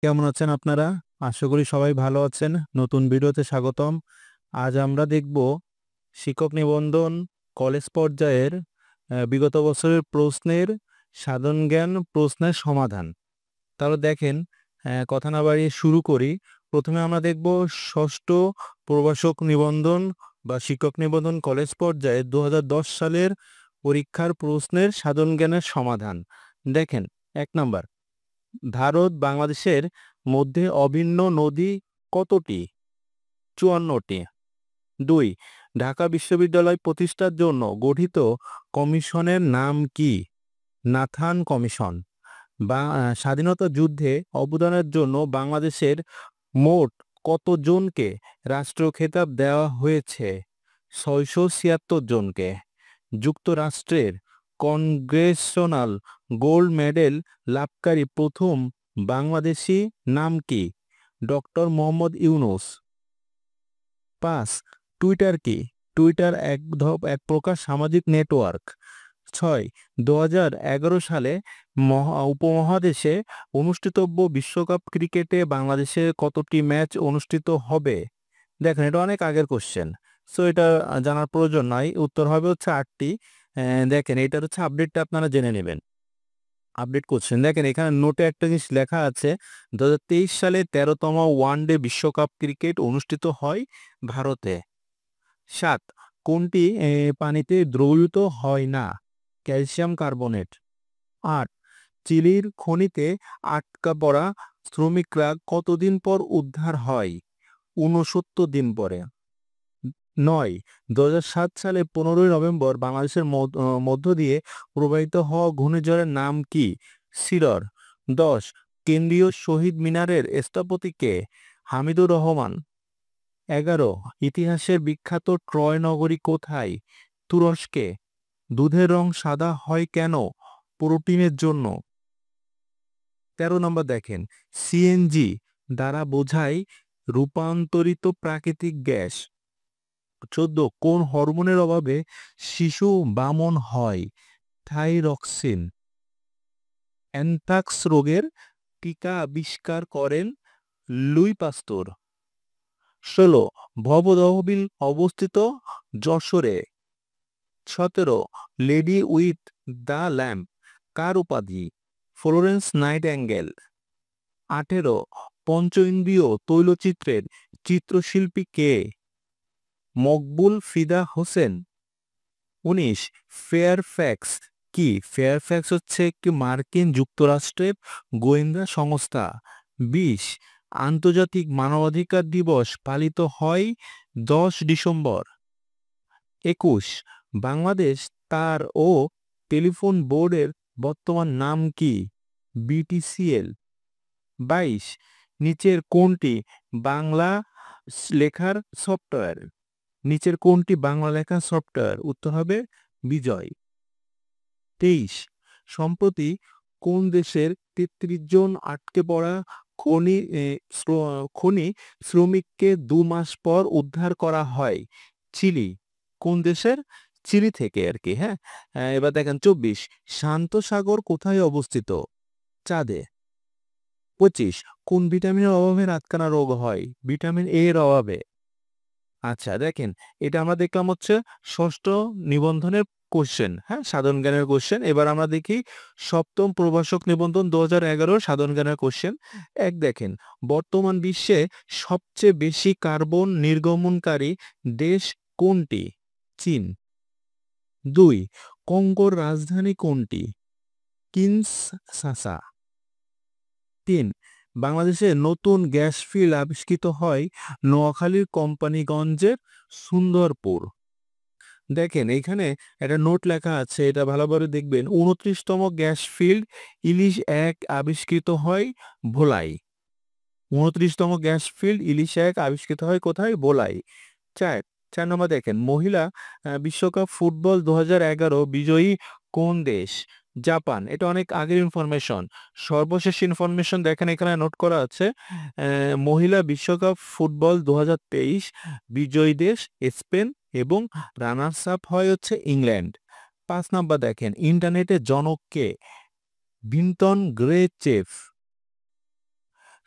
কেমন আছেন আপনারা? আশা করি সবাই ভালো আছেন। নতুন ভিডিওতে স্বাগতম। আজ আমরা দেখব শিক্ষক নিবন্ধন কলেজ পর্যায়ের বিগত বছরের প্রশ্নের সাধারণ জ্ঞান প্রশ্নের সমাধান। তাহলে দেখেন, কথা না বাড়িয়ে শুরু করি। প্রথমে আমরা দেখব ষষ্ঠ প্রভাষক নিবন্ধন বা শিক্ষক নিবন্ধন কলেজ পর্যায়ে 2010 সালের পরীক্ষার প্রশ্নের সাধারণ জ্ঞানের সমাধান। দেখেন, 1 নাম্বার, ভারত বাংলাদেশের মধ্যে অভিন্ন নদী কতটি? 54টি। 2, ঢাকা বিশ্ববিদ্যালয় প্রতিষ্ঠার জন্য গঠিত কমিশনের নাম কি? Nathan commission. বা স্বাধীনতা যুদ্ধে অবদানের জন্য বাংলাদেশের মোট কতজনকে রাষ্ট্রীয় খেতাব দেওয়া হয়েছে? 676 জনকে। যুক্তরাষ্ট্রের কংগ্রেসনাল গোল্ড মেডেল লাভকারী প্রথম বাংলাদেশি নাম কি? ডক্টর মোহাম্মদ ইউনূস। 5, টুইটার কি? টুইটার এক প্রকার সামাজিক নেটওয়ার্ক। 6, 2011 সালে উপমহাদেশে অনুষ্ঠিতব্য বিশ্বকাপ ক্রিকেটে বাংলাদেশে কতটি ম্যাচ অনুষ্ঠিত হবে? দেখেন, এটা অনেক আগের কোশ্চেন, সো এটা জানার প্রয়োজন নাই। উত্তর হবে হচ্ছে 8টি। দেখেন, এটার হচ্ছে আপডেটটা আপনারা জেনে নেবেন। আপডেট কোশ্চেন, দেখেন এখানে নোটে একটা জিনিস লেখা আছে, 2023 সালে 13তম ওয়ানডে বিশ্বকাপ ক্রিকেট অনুষ্ঠিত হয় ভারতে। 7, কোনটি পানিতে দ্রবীভূত হয় না? Calcium carbonate. 8, চিলির খনিতে আটকা পড়া শ্রমিকরা কতদিন পর উদ্ধার হয়? 69 দিন পরে। 9, 2007 সালে 15ই নভেম্বর বাংলাদেশের মধ্য দিয়ে প্রবাহিত হওয়া ঘূর্ণিঝড়ের নাম কি? সিডর। 10, কেন্দ্রীয় শহীদ মিনারের স্থপতি কে? হামিদুর রহমান। 11, ইতিহাসের বিখ্যাত ট্রয় নগরী কোথায়? তুরস্কে। দুধের রং সাদা হয় কেন? প্রোটিনের জন্য। 13 নম্বর, দেখেন সিএনজি দ্বারা বোঝায় রূপান্তরিত প্রাকৃতিক গ্যাস। 14, কোন হরমোনের অভাবে শিশু বামন হয়? থাইরক্সিন। অ্যানথ্রাক্স রোগের টিকা আবিষ্কার করেন লুই পাস্তুর। 16, ভবতহবিল অবস্থিত যশোরে। 17, লেডি উইথ দ্য ল্যাম্প কার উপাধি? Florence Nightingale. 18, পঞ্চ ইন্দ্রিয় তৈলচিত্রের চিত্রশিল্পী কে? মকবুল ফিদা হোসেন। 19, ফেয়ারফ্যাক্স কি? ফেয়ারফ্যাক্স হচ্ছে একটি মার্কিন যুক্তরাষ্ট্রের গোয়েন্দা সংস্থা। 20, আন্তর্জাতিক মানবাধিকার দিবস পালিত হয় 10 ডিসেম্বর। 21, বাংলাদেশ তার ও টেলিফোন বোর্ডের বর্তমান নাম কি? বিটিসিএল। 22, নিচের কোনটি বাংলা লেখার সফটওয়্যার? নিচের কোনটি বাংলা লেখার সফটওয়্যার? উত্তর হবে বিজয়। 23, সম্প্রতি কোন দেশের 33 জন আটকে পড়া খনি শ্রমিককে 2 মাস পর উদ্ধার করা হয়? চিলি। কোন দেশের? চিলি থেকে আর কি। হ্যাঁ, এবার দেখেন 24, শান্ত সাগর কোথায় অবস্থিত? চাঁদে। 25, কোন ভিটামিনের অভাবে রাতকানা রোগ হয়? ভিটামিন এ এর অভাবে। আচ্ছা, দেখেন এটা আমরা দেখলাম হচ্ছে ষষ্ঠ নিবন্ধনের কোশ্চেন, হ্যাঁ, সাধারণ জ্ঞানের কোশ্চেন। এবার আমরা দেখি সপ্তম প্রভাষক নিবন্ধন 2011 সাধারণ জ্ঞানের কোশ্চেন। দেখেন, বর্তমান বিশ্বে সবচেয়ে বেশি কার্বন নির্গমনকারী দেশ কোনটি? চীন। 2, কঙ্গোর রাজধানী কোনটি? কিনশাসা। 3, বাংলাদেশে নতুন গ্যাস ফিল্ড আবিষ্কৃত হয় নোয়াখালীর কোম্পানিগঞ্জের সুন্দরপুর। দেখেন এইখানে একটা নোট লেখা আছে, এটা ভালোভাবে দেখবেন। 29তম গ্যাস ফিল্ড ইলিশ 1 আবিষ্কৃত হয় ভোলাই। 29তম গ্যাস ফিল্ড ইলিশ 1 আবিষ্কৃত হয় কোথায়? ভোলাই। 4 নম্বর, দেখেন মহিলা বিশ্বকাপ ফুটবল 2011 বিজয়ী কোন দেশ? জাপান। এটা অনেক আগের ইনফরমেশন। সর্বশেষ ইনফরমেশন দেখেন এখানে নোট করা আছে, মহিলা বিশ্বকাপ ফুটবল 2023 বিজয়ী দেশ স্পেন এবং রানার্স আপ হয় হচ্ছে ইংল্যান্ড। 5 নাম্বার, দেখেন ইন্টারনেটের জনক কে? ভিনটন গ্রেচেফ।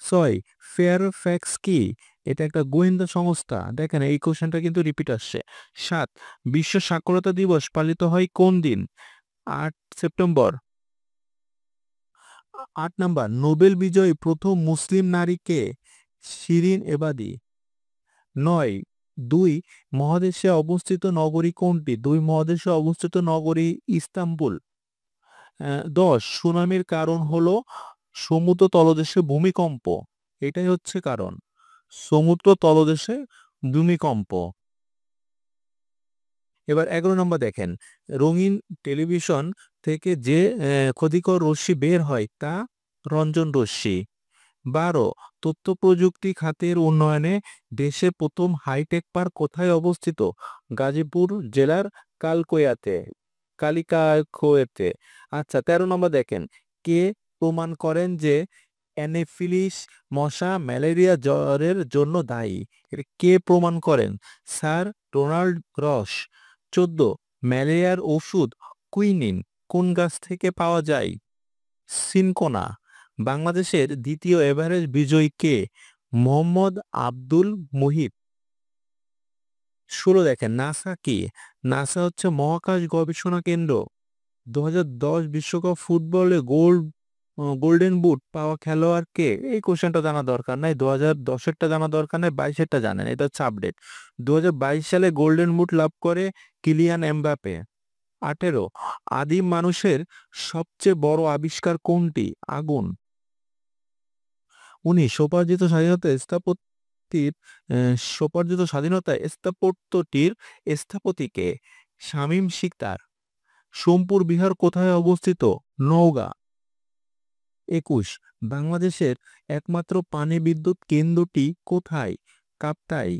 6 ফেয়ারফ্যাক্স কি? এটা একটা গোয়েন্দা সংস্থা। দেখেন এই কোশ্চেনটা কিন্তু রিপিট আসছে। 7 বিশ্ব সাক্ষরতা দিবস পালিত হয় কোন দিন? 8 সেপ্টেম্বর। 8 নাম্বার নোবেল বিজয়ী প্রথম মুসলিম নারী কে? শিরিন এবাদি। 9 2 মহাদেশে অবস্থিত নগরী কোনটি? 2 মহাদেশে অবস্থিত নগরী ইস্তাম্বুল। 10 সুনামির কারণ হলো সমুদ্র তলদেশে ভূমিকম্প। এটাই হচ্ছে কারণ, সমুদ্র তলদেশে ভূমিকম্প। এবার 11 নম্বর দেখেন, রঙিন টেলিভিশন থেকে যে ক্ষতিকর রশ্মি বের হয় তা রঞ্জন রশ্মি। 12 তথ্য প্রযুক্তি খাতের উন্নয়নে দেশের প্রথম হাইটেক পার্ক কোথায় অবস্থিত? গাজীপুর জেলার কালিকাকোয়েতে। আচ্ছা 13 নম্বর দেখেন, কে প্রমাণ করেন যে অ্যানোফিলিস মশা ম্যালেরিয়া জ্বরের জন্য দায়ী? এটা কে প্রমাণ করেন? স্যার ডোনাল্ড রস। 14 ম্যালেরিয়ার ওষুধ কুইনিন কোন গাছ থেকে পাওয়া যায়? সিনকোনা। বাংলাদেশের দ্বিতীয় এভারেস্ট বিজয়ী কে? মোহাম্মদ আব্দুল মুহিত। 16 দেখেন, নাসা কি? নাসা হচ্ছে মহাকাশ গবেষণা কেন্দ্র। 2010 বিশ্বকাপ ফুটবলে গোল্ডেন বুট পাওয়া খেলোয়াড় কে? এই কোশ্চেনটা জানা দরকার নাই, 2010-এরটা জানা দরকার নাই, 22-এরটা জানেন, এটা হচ্ছে আপডেট। 2022 সালে গোল্ডেন বুট লাভ করে কিলিয়ান এমবাপে। 18 আদিম মানুষের সবচেয়ে বড় আবিষ্কার কোনটি? আগুন। 19 স্বোপার্জিত স্বাধীনতা স্থাপত্যটির স্থপতি কে? শামীম শিকদার। সোমপুর বিহার কোথায় অবস্থিত? নওগাঁ। 21 বাংলাদেশের একমাত্র পানি বিদ্যুৎ কেন্দ্রটি কোথায়? কাপ্তাই।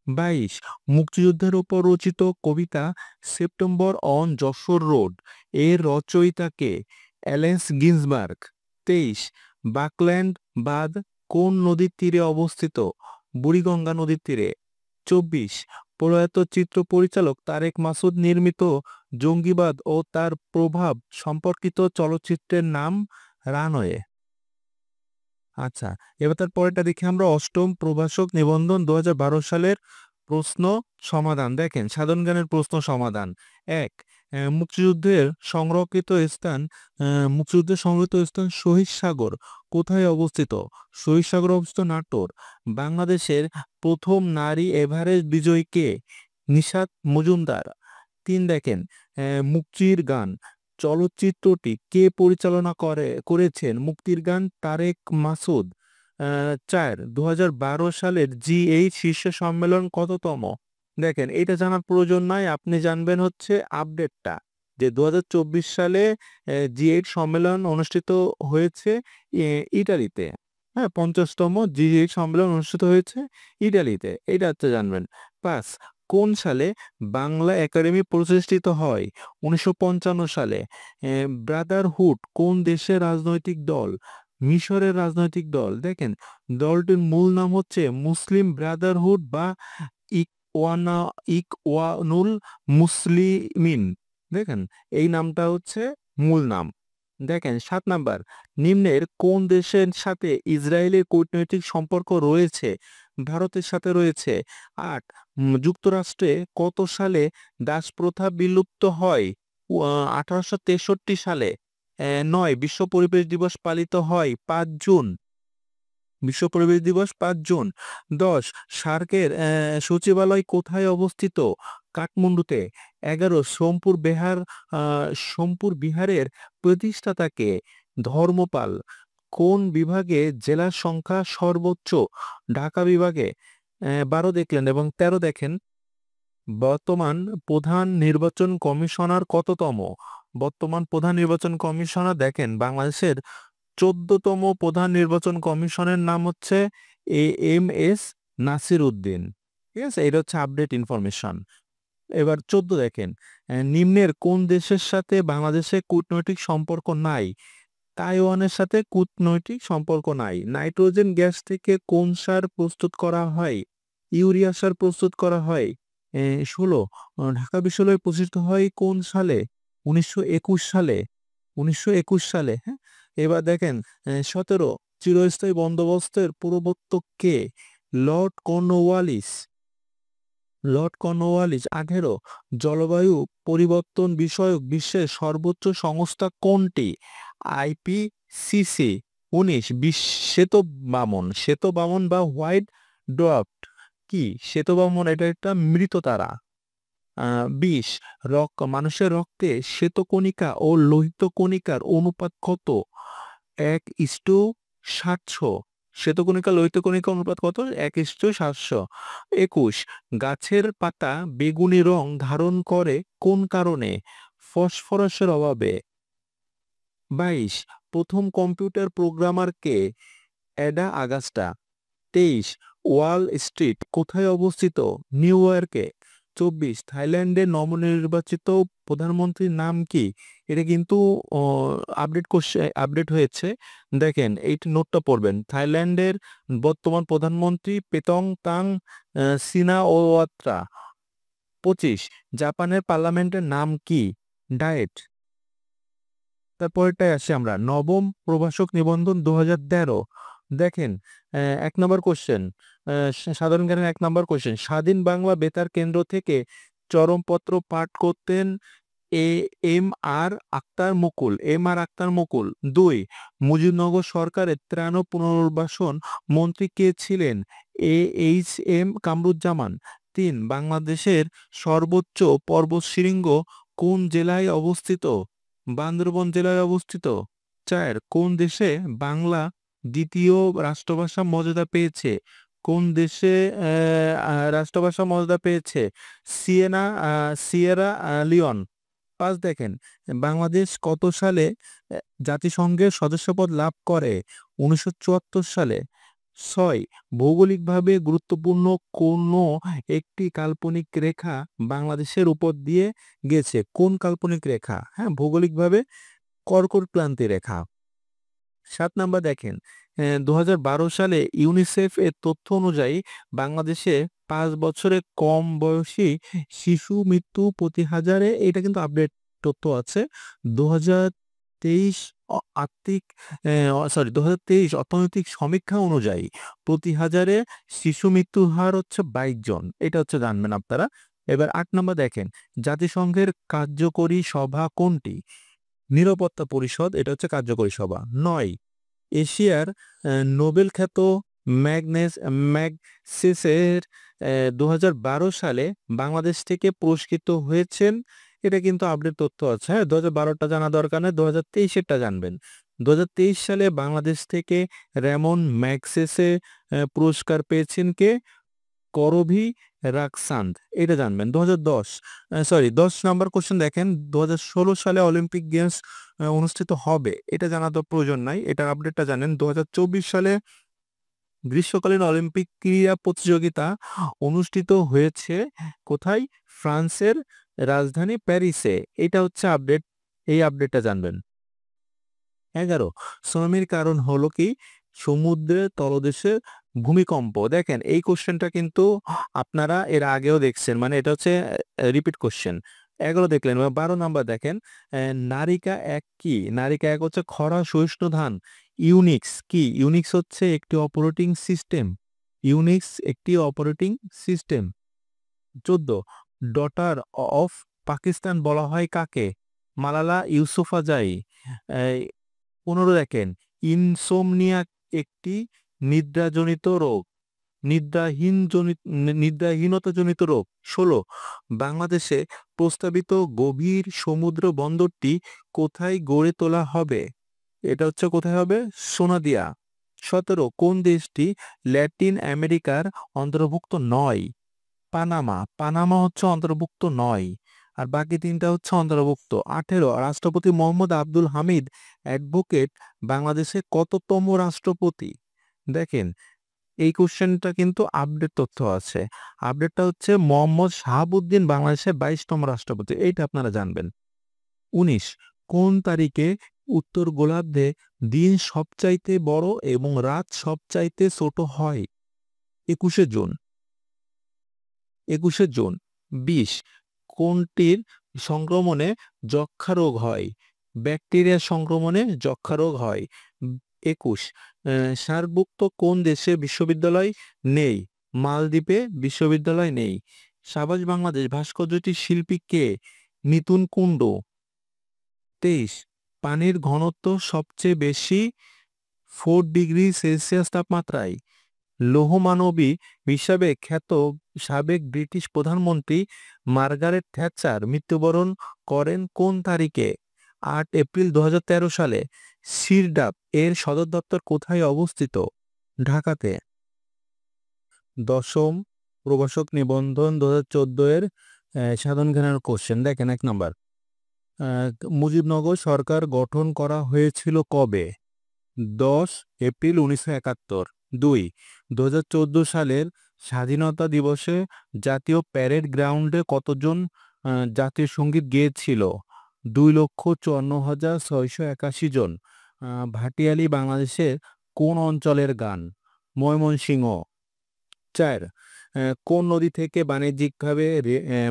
22 মুক্তিযুদ্ধের উপর রচিত কবিতা সেপ্টেম্বর অন যশোর রোড এর রচয়িতা কে? অ্যালেন্স গিন্সবার্গ। 23 বাকল্যান্ড বাঁধ কোন নদীর তীরে অবস্থিত? বুড়িগঙ্গা নদীর তীরে। 24 প্রয়াত চিত্র পরিচালক তারেক মাসুদ নির্মিত জঙ্গিবাদ ও তার প্রভাব সম্পর্কিত চলচ্চিত্রের নাম? রানওয়ে। আচ্ছা, এবার তার পরেরটা দেখি আমরা, অষ্টম প্রভাষক নিবন্ধন 2012 সালের প্রশ্ন সমাধান। দেখেন সাধারণ জ্ঞানের প্রশ্ন সমাধান। 1 মুক্তিযুদ্ধের সংরক্ষিত স্থান শহীদ সাগর কোথায় অবস্থিত? শহীদ সাগর অবস্থিত নাটোর। বাংলাদেশের প্রথম নারী এভারেস্ট বিজয়ী কে? নিশাত মজুমদার। 3 দেখেন, মুক্তির গান চলচ্চিত্রটি কে পরিচালনা করেছেন? মুক্তির গান তারেক মাসুদ। 4 2012 সালের G8 শীর্ষ সম্মেলন কততম? দেখেন এটা জানার প্রয়োজন নাই, আপনি জানবেন হচ্ছে আপডেটটা, যে 2024 সালে G8 সম্মেলন অনুষ্ঠিত হয়েছে ইটালিতে। হ্যাঁ, 50তম G8 সম্মেলন অনুষ্ঠিত হয়েছে ইটালিতে, এটা হচ্ছে জানবেন। 5 কোন সালে বাংলা একাডেমি প্রতিষ্ঠিত হয়? 1955 সালে। ব্রাদারহুড কোন দেশের রাজনৈতিক দল? মিশরের রাজনৈতিক দল। দেখেন দলটির মূল নাম হচ্ছে মুসলিম ব্রাদারহুড বা ইকওয়ানুল মুসলিমিন। দেখেন এই নামটা হচ্ছে মূল নাম। দেখেন 7 নাম্বার, নিম্নের কোন দেশের সাথে ইসরায়েলের কূটনৈতিক সম্পর্ক রয়েছে? ভারতের সাথে রয়েছে। 8 যুক্তরাষ্ট্রে কত সালে দাসপ্রথা বিলুপ্ত হয়? 1863 সালে। 9 বিশ্ব পরিবেশ দিবস পালিত হয় 5 জুন। বিশ্ব পরিবেশ দিবস 5 জুন। 10 সার্কের সচিবালয় কোথায় অবস্থিত? কাঠমান্ডুতে। 11 সোমপুর বিহারের প্রতিষ্ঠাতা কে? ধর্মপাল। কোন বিভাগে জেলার সংখ্যা সর্বোচ্চ? ঢাকা বিভাগে। 12 দেখলেন, এবং 13 দেখেন, বর্তমান প্রধান নির্বাচন কমিশনার কততম? বর্তমান প্রধান নির্বাচন কমিশনার দেখেন বাংলাদেশের 14তম প্রধান নির্বাচন কমিশনের নাম হচ্ছে AMS নাসির উদ্দিন। ঠিক আছে, এটা হচ্ছে আপডেট ইনফরমেশন। এবার 14 দেখেন, নিম্নের কোন দেশের সাথে বাংলাদেশের কূটনৈতিক সম্পর্ক নাই? তাইওয়ানের সাথে কূটনৈতিক সম্পর্ক নাই। নাইট্রোজেন গ্যাস থেকে কোন সার প্রস্তুত করা হয়? ইউরিয়া সার প্রস্তুত করা হয়। 16 ঢাকা বিশ্ববিদ্যালয় প্রতিষ্ঠিত হয় কোন সালে? 1921 সালে। 1921 সালে। হ্যাঁ, এবার দেখেন 17 চিরস্থায়ী বন্দোবস্তের প্রবর্তক কে? Lord Cornwallis. Lord Cornwallis. 18 জলবায়ু পরিবর্তন বিষয়ক বিশ্বের সর্বোচ্চ সংস্থা কোনটি? আইপিসিসি। 19 শ্বেত বামন। শ্বেত বামন বা হোয়াইট ডোয়ার্ফ কি? শ্বেত বামন এটা একটা মৃত তারা। 20 মানুষের রক্তে শ্বেতকণিকা ও লোহিত কণিকার অনুপাত কত? 1:700। শ্বেতকণিকা লোহিত কণিকা অনুপাত কত? 1:700। 21 গাছের পাতা বেগুনি রং ধারণ করে কোন কারণে? ফসফরাসের অভাবে। 22 প্রথম কম্পিউটার প্রোগ্রামার কে? অ্যাডা আগাস্টা। 23 ওয়াল স্ট্রিট কোথায় অবস্থিত? নিউ ইয়র্কে। 24 থাইল্যান্ডের নবনির্বাচিত প্রধানমন্ত্রীর নাম কি? এটা কিন্তু আপডেট হয়েছে। দেখেন এই নোটটা পড়বেন। থাইল্যান্ডের বর্তমান প্রধানমন্ত্রী পেতং তাং সিনাওয়াত্রা। 25 জাপানের পার্লামেন্টের নাম কি? ডায়েট। তারপরটাই আসি আমরা। নবম প্রভাষক নিবন্ধন 2013। দেখেন 1 নম্বর কোশ্চেন, সাধারণ জ্ঞানের 1 নম্বর কোশ্চেন। স্বাধীন বাংলা বেতার কেন্দ্র থেকে চরমপত্র পাঠ করতেন এম আর আক্তার মুকুল। 2 মুজিবনগর সরকারের ত্রাণ ও পুনর্বাসন মন্ত্রী কে ছিলেন? H M Kamruzzaman. 3 বাংলাদেশের সর্বোচ্চ পর্বতশৃঙ্গ কোন জেলায় অবস্থিত? বান্দরবন জেলায় অবস্থিত। 4 কোন দেশে বাংলা দ্বিতীয় রাষ্ট্রভাষা মর্যাদা পেয়েছে? কোন দেশে রাষ্ট্রভাষা মর্যাদা পেয়েছে? Sierra Leone. 5 দেখেন বাংলাদেশ কত সালে জাতিসংঘের সদস্যপদ লাভ করে? 1974 সালে। 6 ভৌগোলিকভাবে গুরুত্বপূর্ণ কোন একটি কাল্পনিক রেখা বাংলাদেশের উপর দিয়ে গেছে? কোন কাল্পনিক রেখা? হ্যাঁ, ভৌগোলিকভাবে কর্কট ক্রান্তি রেখা। 7 নাম্বার দেখেন 2012 সালে ইউনিসেফ এর তথ্য অনুযায়ী বাংলাদেশে 5 বছরের কম বয়সী শিশু মৃত্যু প্রতি হাজারে, এটা কিন্তু আপডেট তথ্য আছে। 2023 অর্থনৈতিক সমীক্ষা অনুযায়ী প্রতি হাজারে শিশু মৃত্যুর হার হচ্ছে 22 জন। এটা হচ্ছে জানবেন আপনারা। এবার 8 নম্বর দেখেন জাতিসংঘের কার্যকরী সভা কোনটি? নিরাপত্তা পরিষদ, এটা হচ্ছে কার্যকরী সভা। 9 এশিয়ার নোবেল খ্যাত ম্যাগসেসের 2012 সালে বাংলাদেশ থেকে পুরস্কৃত হয়েছেন। এটা কিন্তু আপডেট তথ্য আছে। হ্যাঁ, 2012টা জানা দরকার নেই, 2023-এরটা জানবেন। 2023 সালে বাংলাদেশ থেকে র্যামন ম্যাগসেসে পুরস্কার পেয়েছেন কে? করভি রাকসান্দ। এটা জানবেন। 10 নাম্বার কোশ্চেন দেখেন 2016 সালে অলিম্পিক গেমস অনুষ্ঠিত হবে, এটা জানা তো প্রয়োজন নাই, এটার আপডেটটা জানেন। 2024 সালে গ্রীষ্মকালীন অলিম্পিক ক্রীড়া প্রতিযোগিতা অনুষ্ঠিত হয়েছে কোথায়? ফ্রান্সের রাজধানী প্যারিসে। এটা হচ্ছে আপডেট, এই আপডেটটা জানবেন। 11 সুনামির কারণ হলো কি? সমুদ্রের তলদেশে ভূমিকম্প। দেখেন এই কোশ্চেনটা কিন্তু আপনারা এর আগেও দেখছেন, মানে এটা হচ্ছে রিপিট কোশ্চেন। 11 দেখলেন। 12 নাম্বার দেখেন নারিকা এক কি? নারিকা এক হচ্ছে খরা সহিষ্ণু ধান। ইউনিক্স কি? ইউনিক্স হচ্ছে একটি অপারেটিং সিস্টেম। ইউনিক্স একটি operating system. 14 daughter of Pakistan বলা হয় কাকে? মালালা ইউসুফজাই। 15 দেখেন ইনসোমনিয়া একটি নিদ্রাজনিত রোগ, নিদ্রাহীনতাজনিত রোগ। 16 বাংলাদেশে প্রস্তাবিত গভীর সমুদ্র বন্দরটি কোথায় গড়ে তোলা হবে? এটা হচ্ছে কোথায় হবে? সোনাদিয়া। 17 কোন দেশটি ল্যাটিন আমেরিকার অন্তর্ভুক্ত নয়? পানামা। পানামা হচ্ছে অন্তর্ভুক্ত নয়, আর বাকি 3টা হচ্ছে অন্তর্ভুক্ত। 18 রাষ্ট্রপতি মোহাম্মদ আব্দুল হামিদ অ্যাডভোকেট বাংলাদেশের কততম রাষ্ট্রপতি? দেখেন এই কোশ্চেনটা কিন্তু আপডেট তথ্য আছে। আপডেটটা হচ্ছে মোহাম্মদ শাহাবুদ্দিন বাংলাদেশের 22তম রাষ্ট্রপতি, এইটা আপনারা জানবেন। 19 কোন তারিখে উত্তর গোলার্ধে দিন সবচাইতে বড় এবং রাত সবচাইতে ছোট হয়? 21 জুন। 20 কোনটির সংক্রমণে যক্ষ্মা রোগ হয়? ব্যাকটেরিয়ার সংক্রমণে যক্ষ্মা রোগ হয়। 21 সার্কভুক্ত কোন দেশে বিশ্ববিদ্যালয় নেই? মালদ্বীপে বিশ্ববিদ্যালয় নেই। সাবাস বাংলাদেশ ভাস্কর্যটির শিল্পী কে? নিতুন কুণ্ডু। 23 পানির ঘনত্ব সবচেয়ে বেশি 4 ডিগ্রি সেলসিয়াস তাপমাত্রায়। লৌহমানবী হিসাবে খ্যাত সাবেক ব্রিটিশ প্রধানমন্ত্রী মার্গারেট থ্যাচার মৃত্যুবরণ করেন কোন তারিখে? 8 এপ্রিল 2013 সালে। সিরডাপ এর সদর দপ্তর কোথায় অবস্থিত? ঢাকাতে। দশম প্রভাষক নিবন্ধন 2014 এর সাধারণ জ্ঞানের কোশ্চেন দেখেন 1 নম্বর। মুজিবনগর সরকার গঠন করা হয়েছিল কবে? 10 এপ্রিল 1971। 2 2014 সালের স্বাধীনতা দিবসে জাতীয় প্যারেড গ্রাউন্ডে কতজন জাতীয় সঙ্গীত গেয়েছিল? 2,54,681 জন। ভাটিয়ালি বাংলাদেশের কোন অঞ্চলের গান? ময়মনসিংহ। 4 কোন নদী থেকে বাণিজ্যিকভাবে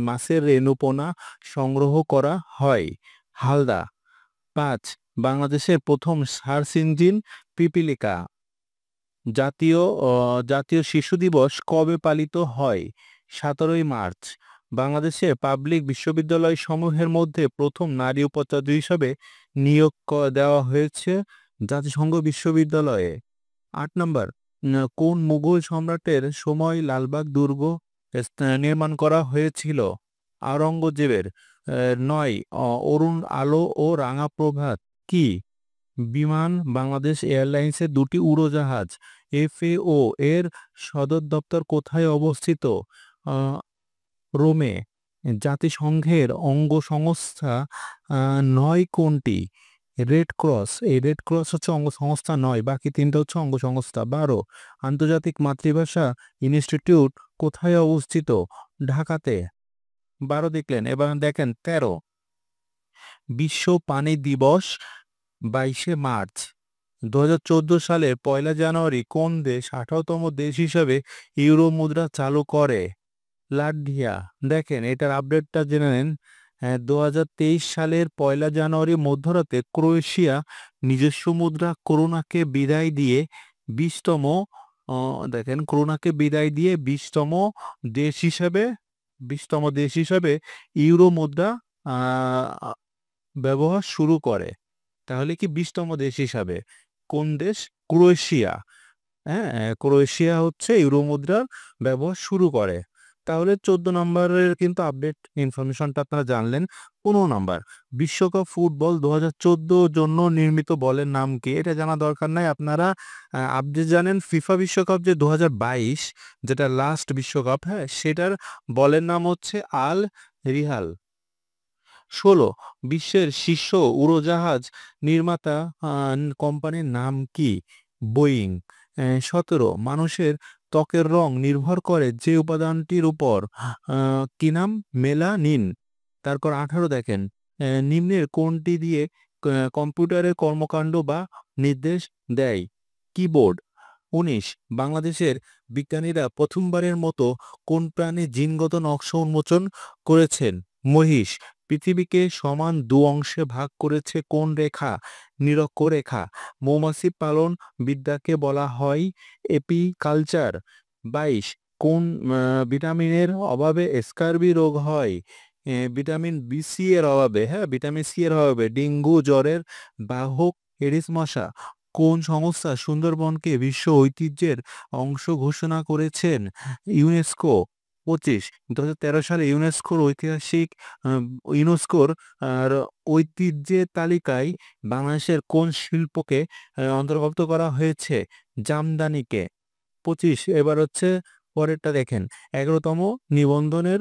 মাছের রেণুপোনা সংগ্রহ করা হয়? হালদা। 5 বাংলাদেশের প্রথম সার্চ ইঞ্জিন পিপীলিকা। জাতীয় শিশু দিবস কবে পালিত হয়? 17 মার্চ। বাংলাদেশের পাবলিক বিশ্ববিদ্যালয় সমূহের মধ্যে প্রথম নারী উপাচার্য হিসাবে নিয়োগ দেওয়া হয়েছে জাতিসংঘ বিশ্ববিদ্যালয়ে। 8 নম্বর কোন মুঘল সম্রাটের সময় লালবাগ দুর্গ নির্মাণ করা হয়েছিল? আওরঙ্গজেবের। 9 অরুণ আলো ও রাঙা প্রভাত কি? বিমান। বাংলাদেশ এয়ারলাইন্সের 2টি উড়োজাহাজ। FAO এর সদর দপ্তর কোথায় অবস্থিত? রোমে। জাতিসংঘের অঙ্গ সংস্থা 9 কোনটি? Red cross. এই রেড ক্রস হচ্ছে অঙ্গ সংস্থা 9, বাকি 3টা হচ্ছে অঙ্গ সংস্থা। 12 আন্তর্জাতিক মাতৃভাষা ইনস্টিটিউট কোথায় অবস্থিত? ঢাকাতে। 12 দেখলেন। এবার দেখেন 13 বিশ্ব পানি দিবস 22 মার্চ। 2014 সালের 1 জানুয়ারি কোন দেশ 18তম দেশ হিসেবে ইউরো মুদ্রা চালু করে? লাটভিয়া। দেখেন এটার আপডেটটা জেনে নেন। 2023 সালের 1 জানুয়ারি মধ্যরাতে ক্রোয়েশিয়া নিজস্ব মুদ্রা করোনাকে বিদায় দিয়ে 20তম দেখেন করোনাকে বিদায় দিয়ে 20তম দেশ হিসেবে ইউরো মুদ্রা ব্যবহার শুরু করে। তাহলে কি 20তম দেশ হিসাবে? কোন দেশ? ক্রোয়েশিয়া। হ্যাঁ, ক্রোয়েশিয়া হচ্ছে ইউরো মুদ্রার ব্যবহার শুরু করে। তাহলে 14 নম্বরের কিন্তু আপডেট ইনফরমেশনটা আপনারা জানলেন। 15 নম্বর বিশ্বকাপ ফুটবল 2014 জন্য নির্মিত বলের নাম কি? এটা জানা দরকার নাই, আপনারা আপডেট জানেন। ফিফা বিশ্বকাপ যে 2022 যেটা লাস্ট বিশ্বকাপ, হ্যাঁ, সেটার বলের নাম হচ্ছে আল রিহাল। 16 বিশ্বের শীর্ষ উড়োজাহাজ নির্মাতা কোম্পানির নাম কি? বোয়িং। 17 মানুষের ত্বকের রং নির্ভর করে যে উপাদানটির উপর, কি নাম? মেলানিন। তারপর 18 দেখেন নিম্নের কোনটি দিয়ে কম্পিউটারের কর্মকাণ্ড বা নির্দেশ দেয়? কিবোর্ড। 19 বাংলাদেশের বিজ্ঞানীরা প্রথমবারের মতো কোন প্রাণীর জিনগত নকশা উন্মোচন করেছেন? মহিষ। পৃথিবীকে সমান 2 অংশে ভাগ করেছে কোন রেখা? নিরক্ষরেখা। মৌমাছি পালন বিদ্যাকে বলা হয় এপিকালচার। 22 কোন ভিটামিনের অভাবে স্কারবি রোগ হয়? ভিটামিন B, C এর অভাবে, হ্যাঁ, ভিটামিন সি এর অভাবে ডেঙ্গু জ্বরের বাহক এডিস মশা। কোন সংস্থা সুন্দরবনকে বিশ্ব ঐতিহ্যের অংশ ঘোষণা করেছেন? ইউনেস্কো। 25 2013 সালে ইউনেস্কোর ঐতিহ্যের তালিকায় বাংলাদেশের কোন শিল্পকে অন্তর্ভুক্ত করা হয়েছে? জামদানিকে। 25 এবার হচ্ছে পরেরটা দেখেন 11তম নিবন্ধনের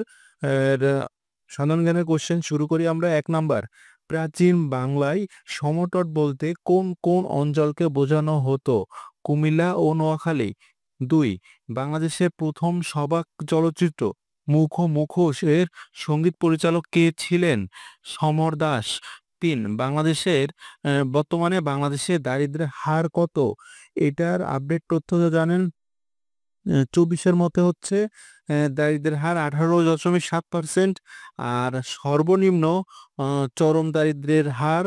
সাধারণ জ্ঞানের কোশ্চেন শুরু করি আমরা। 1 নাম্বার প্রাচীন বাংলায় সমতট বলতে কোন কোন অঞ্চলকে বোঝানো হতো? কুমিল্লা ও নোয়াখালী। 2 বাংলাদেশের প্রথম সবাক চলচ্চিত্র মুখোমুখোশের সঙ্গীত পরিচালক কে ছিলেন? সমর দাস। 3 বর্তমানে বাংলাদেশের দারিদ্র্যের হার কত? এটার আপডেট তথ্য জানেন। 24-এর মতে হচ্ছে দারিদ্র্যের হার 18.7%, আর সর্বনিম্ন চরম দারিদ্র্যের হার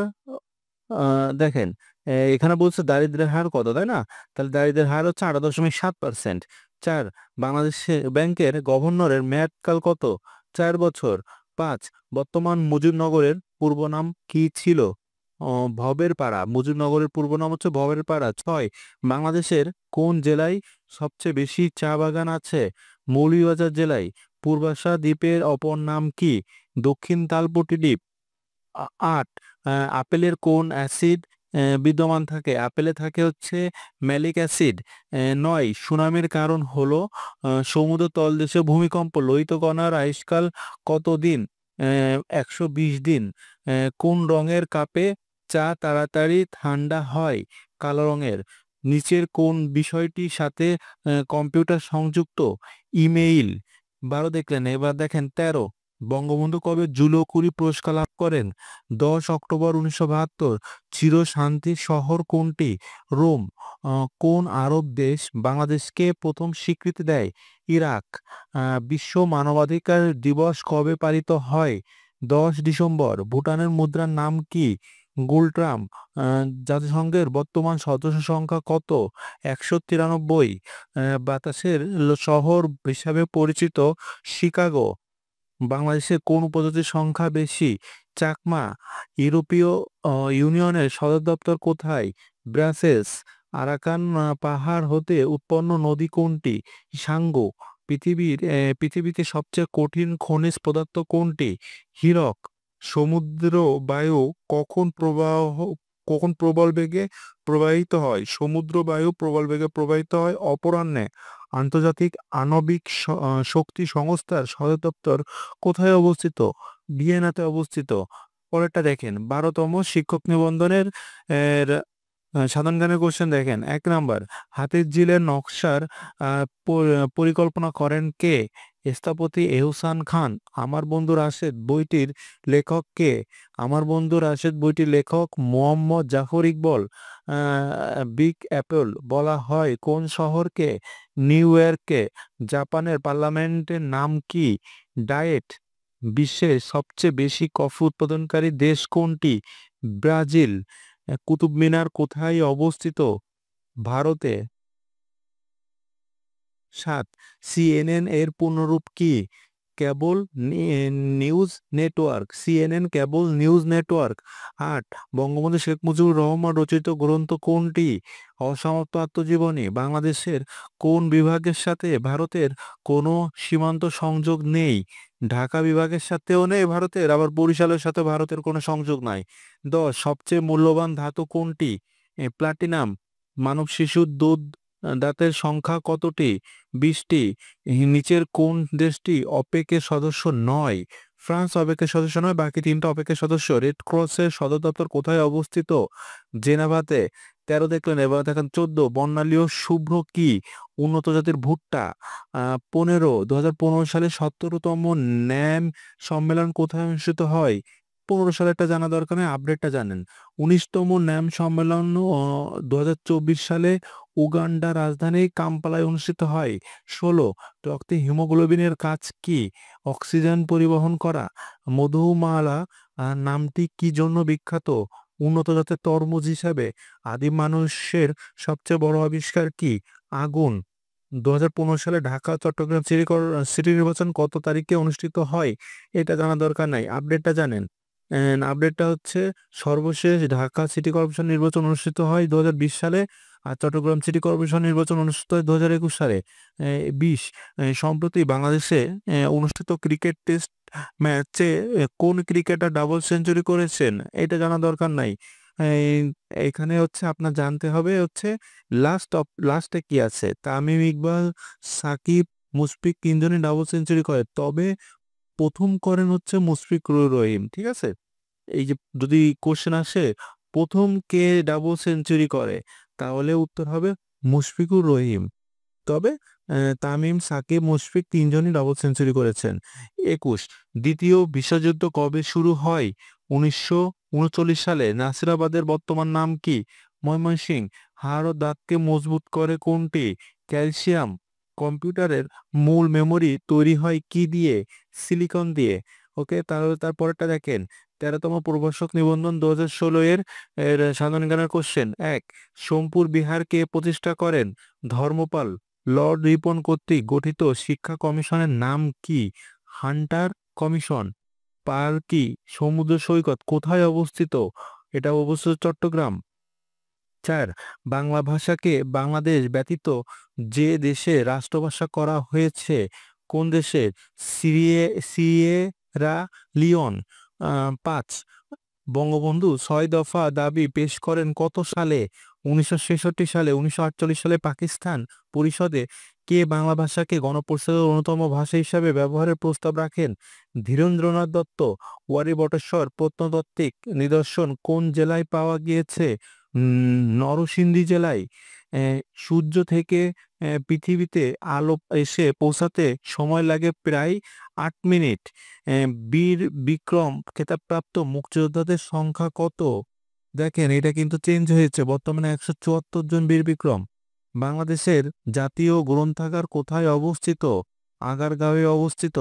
দেখেন এখানে বলছে দারিদ্র্যের হার কত, তাই না? তাহলে দারিদ্র্যের হার হচ্ছে 8.7%। 4, বাংলাদেশ ব্যাংকের গভর্নরের মেয়াদকাল কত? 4 বছর। 5, বর্তমান মুজিবনগরের পূর্ব নাম কি ছিল? ভবের পাড়া। মুজিবনগরের পূর্ব নাম হচ্ছে ভবের পাড়া। 6, বাংলাদেশের কোন জেলায় সবচেয়ে বেশি চা বাগান আছে? মৌলভীবাজার জেলায়। পূর্বাশা দ্বীপের অপর নাম কি? দক্ষিণ তালপট্টি দ্বীপ। 8, আপেলের কোন অ্যাসিড বিদ্যমান থাকে? আপেলে থাকে হচ্ছে ম্যালিক অ্যাসিড। 9, সুনামের কারণ হলো সমুদ্র তলদেশে ভূমিকম্প। লোহিত কণার আয়ুষ্কাল কত দিন? 120 দিন। কোন রঙের কাপে চা তাড়াতাড়ি ঠান্ডা হয়? কালো রঙের। নিচের কোন বিষয়টির সাথে কম্পিউটার সংযুক্ত? ইমেইল। 12 দেখলেন, এবার দেখেন 13, বঙ্গবন্ধু কবে জুলো কুরি পুরস্কার লাভ করেন? 10 অক্টোবর 1972। চির শান্তির শহর কোনটি? রোম। কোন আরব দেশ বাংলাদেশকে প্রথম স্বীকৃতি দেয়? ইরাক। বিশ্ব মানবাধিকার দিবস কবে পালিত হয়? 10 ডিসেম্বর। ভুটানের মুদ্রার নাম কি? গুলট্রাম। জাতিসংঘের বর্তমান সদস্য সংখ্যা কত? 193। বাতাসের শহর হিসাবে পরিচিত শিকাগো। বাংলাদেশে কোন উপজাতির সংখ্যা বেশি? চাকমা। ইউরোপীয় ইউনিয়নের সদর দপ্তর কোথায়? ব্রাসেলস। আরাকান পাহাড় হতে উৎপন্ন নদী কোনটি? সাঙ্গো। পৃথিবীতে সবচেয়ে কঠিন খনিজ পদার্থ কোনটি? হীরক। সমুদ্র বায়ু কখন কখন প্রবল বেগে প্রবাহিত হয়? সমুদ্র বায়ু প্রবল বেগে প্রবাহিত হয় অপরাহ্নে। আন্তর্জাতিক আণবিক শক্তি সংস্থার সদর দপ্তর কোথায় অবস্থিত? ভিয়েনাতে অবস্থিত। পরেরটা দেখেন, 12তম শিক্ষক নিবন্ধনের এর, সাধারণ জ্ঞানের কোশ্চেন দেখেন। 1 নাম্বার, হাতির ঝিলের নকশার পরিকল্পনা করেন কে? স্থপতি এহসান খান। আমার বন্ধু রাশেদ বইটির লেখক কে? আমার বন্ধু রাশেদ বইটির লেখক মোহাম্মদ জাফর ইকবল। বিগ অ্যাপল বলা হয় কোন শহরকে? নিউ ইয়র্ককে। জাপানের পার্লামেন্টের নাম কি? ডায়েট। বিশ্বের সবচেয়ে বেশি কফি উৎপাদনকারী দেশ কোনটি? ব্রাজিল। কুতুব মিনার কোথায় অবস্থিত? ভারতে। 7, সিএনএন এর পূর্ণরূপ কি? কেবল নিউজ নেটওয়ার্ক। সিএনএন কেবল নিউজ নেটওয়ার্ক। 8, বঙ্গবন্ধু শেখ মুজিবুর রহমান রচিত গ্রন্থ কোনটি? অসমাপ্ত আত্মজীবনী। বাংলাদেশের কোন বিভাগের সাথে ভারতের কোনো সীমান্ত সংযোগ নেই? ঢাকা বিভাগের সাথেও নেই ভারতের, আবার বরিশালের সাথে ভারতের কোনো সংযোগ নাই। 10, সবচেয়ে মূল্যবান ধাতু কোনটি? প্লাটিনাম। মানব শিশুর দুধ দাঁতের সংখ্যা কতটি? 20টি। নিচের কোন দেশটি অপেকের সদস্য নয়? ফ্রান্স অপেকের সদস্য নয়, বাকি 3টা অপেকের সদস্য। রেড ক্রসের সদর দপ্তর কোথায় অবস্থিত? জেনেভাতে। 13 দেখলেন, এবার দেখেন 14, বর্ণালীয় শুভ্র কি? উন্নত জাতের ভুট্টা। 15, 2015 সালে 17তম ন্যাম সম্মেলন কোথায় অনুষ্ঠিত হয়? 15 সালেরটা জানা দরকার নেই, আপডেটটা জানেন। 19তম ন্যাম সম্মেলন 2024 সালে উগান্ডা রাজধানী কাম্পালায় অনুষ্ঠিত হয়। 16, রক্তে হিমোগ্লোবিনের কাজ কি? অক্সিজেন পরিবহন করা। মধুমালা নামটি কি জন্য বিখ্যাত? উন্নত জাতের তরমুজ হিসাবে। আদিম মানুষের সবচেয়ে বড় আবিষ্কার কি? আগুন। 2015 সালে ঢাকা চট্টগ্রাম সিটি নির্বাচন কত তারিখে অনুষ্ঠিত হয়? এটা জানা দরকার নাই, আপডেটটা জানেন। আপডেটটা হচ্ছে, সর্বশেষ ঢাকা সিটি কর্পোরেশন নির্বাচন অনুষ্ঠিত হয় 2020 সালে, আর চট্টগ্রাম সিটি কর্পোরেশন নির্বাচন অনুষ্ঠিত হয় 2021 সালে। 20, সম্প্রতি বাংলাদেশে অনুষ্ঠিত ক্রিকেট টেস্ট ম্যাচে কোন ক্রিকেটার ডাবল সেঞ্চুরি করেছেন? এটা জানা দরকার নাই। এই, এখানে হচ্ছে আপনার জানতে হবে হচ্ছে লাস্টে কি আছে। তামিম ইকবাল, সাকিব, মুশফিক 3জনই ডাবল সেঞ্চুরি করে, তবে প্রথম করেন হচ্ছে মুশফিকুর রহিম। ঠিক আছে, এই যে যদি কোশ্চেন আসে প্রথম কে ডাবল সেঞ্চুরি করে, তাহলে উত্তর হবে মুশফিকুর রহিম। তবে তামিম, সাকিব, মুশফিক 3জনই ডাবল সেঞ্চুরি করেছেন। 21, দ্বিতীয় বিশ্বযুদ্ধ কবে শুরু হয়? 1939 সালে। নাসিরাবাদের বর্তমান নাম কি? ময়মনসিংহ। হাড় ও দাঁতকে মজবুত করে কোনটি? ক্যালসিয়াম। কম্পিউটারের মূল মেমোরি তৈরি হয় কি দিয়ে? সিলিকন দিয়ে। ওকে, তাহলে তারপরেরটা দেখেন। 13তম প্রভাষক নিবন্ধন 2016 এর সাধারণ জ্ঞানের কোশ্চেন। 1, সোমপুর বিহার কে প্রতিষ্ঠা করেন? ধর্মপাল। লর্ড রিপন কর্তৃক গঠিত শিক্ষা কমিশনের নাম কি? Hunter commission. পার্ল কি সমুদ্র সৈকত কোথায় অবস্থিত? এটা অবস্থিত চট্টগ্রাম। 4, বাংলা ভাষাকে বাংলাদেশ ব্যতীত যে দেশে রাষ্ট্রভাষা করা হয়েছে কোন দেশে? Sierra Leone. 5, বঙ্গবন্ধু 6 দফা দাবি পেশ করেন কত সালে? 1966 সালে। 1948 সালে পাকিস্তান পরিষদে কে বাংলা ভাষাকে গণপরিষদের অন্যতম ভাষা হিসাবে ব্যবহারের প্রস্তাব রাখেন? ধীরেন্দ্রনাথ দত্ত। ওয়ারী বটেশ্বর প্রত্নতাত্ত্বিক নিদর্শন কোন জেলায় পাওয়া গিয়েছে? নরসিংদী জেলায়। সূর্য থেকে পৃথিবীতে আলো এসে পৌঁছাতে সময় লাগে প্রায় 8 মিনিট। বীর বিক্রম খেতাবপ্রাপ্ত মুক্তিযোদ্ধাদের সংখ্যা কত? দেখেন এটা কিন্তু চেঞ্জ হয়েছে, বর্তমানে 174 জন বীর বিক্রম। বাংলাদেশের জাতীয় গ্রন্থাগার কোথায় অবস্থিত? আগারগাঁওয়ে অবস্থিত।